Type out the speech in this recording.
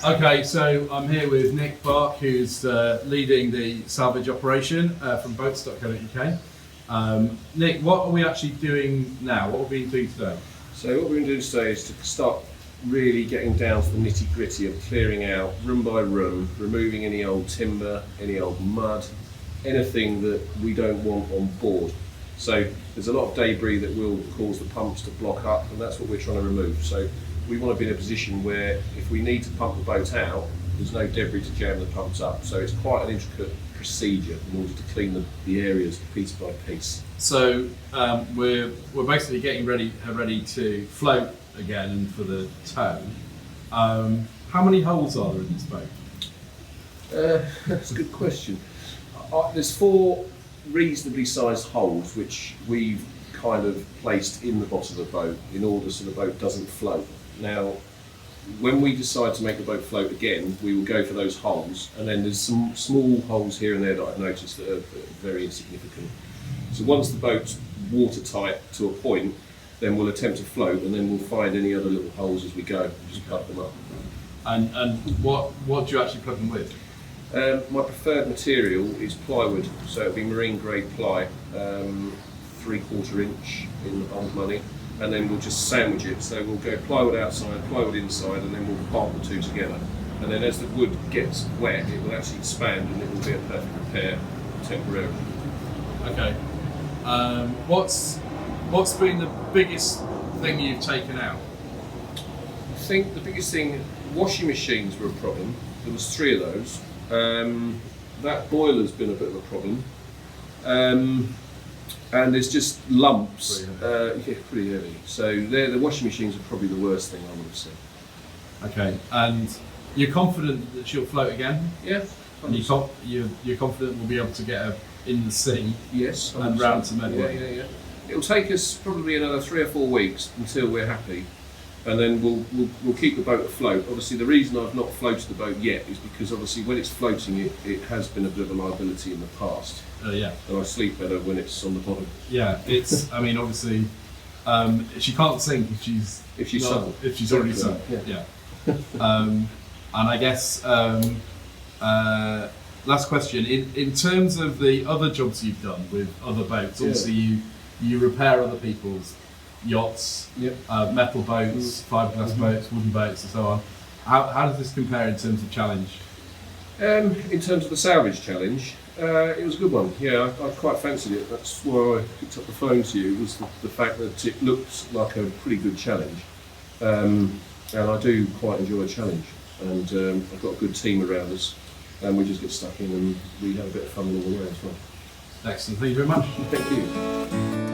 Okay, so I'm here with Nick Barke, who's leading the salvage operation from boats.co.uk. Nick, what are we actually doing now? What are we doing today? So what we're going to do today is to start really getting down to the nitty gritty of clearing out room by room, removing any old timber, any old mud, anything that we don't want on board. So there's a lot of debris that will cause the pumps to block up, and that's what we're trying to remove. So we want to be in a position where if we need to pump the boat out, there's no debris to jam the pumps up. So it's quite an intricate procedure in order to clean the areas piece by piece. So we're basically getting ready to float again and for the tow. How many holes are there in this boat? That's a good question. There's 4 reasonably sized holes which we've kind of placed in the bottom of the boat in order so the boat doesn't float. Now, when we decide to make the boat float again, we will go for those holes, and then there's some small holes here and there that I've noticed that are very insignificant. So once the boat's watertight to a point, then we'll attempt to float, and then we'll find any other little holes as we go and just plug them up. And what do you actually plug them with? My preferred material is plywood, so it'll be marine grade ply, 3/4 inch in old money. And then we'll just sandwich it. So we'll go plywood outside, plywood inside, and then we'll bolt the 2 together. And then as the wood gets wet, it will actually expand and it will be a perfect repair temporarily. Okay. What's been the biggest thing you've taken out? I think the biggest thing, washing machines were a problem. There was 3 of those. That boiler's been a bit of a problem. And there's just lumps, pretty heavy. So the washing machines are probably the worst thing I would have said. Okay, and you're confident that she'll float again? Yeah. And you're confident we'll be able to get her in the sea? Yes. 100%. And round to Medway? Yeah. It'll take us probably another 3 or 4 weeks until we're happy, and then we'll keep the boat afloat. Obviously, the reason I've not floated the boat yet is because obviously when it's floating, it has been a bit of a liability in the past. Yeah. And I sleep better when it's on the bottom. Yeah, it's. I mean, obviously, she can't sink if she's already sunk. Yeah. And I guess last question. In terms of the other jobs you've done with other boats, obviously you repair other people's yachts, metal boats, fiberglass boats, wooden boats, and so on. How does this compare in terms of challenge? In terms of the salvage challenge, it was a good one. Yeah, I quite fancied it. That's why I picked up the phone to you, was the fact that it looked like a pretty good challenge. And I do quite enjoy a challenge. And I've got a good team around us, and we just get stuck in and we have a bit of fun along the way as well. Excellent, thank you very much. Thank you.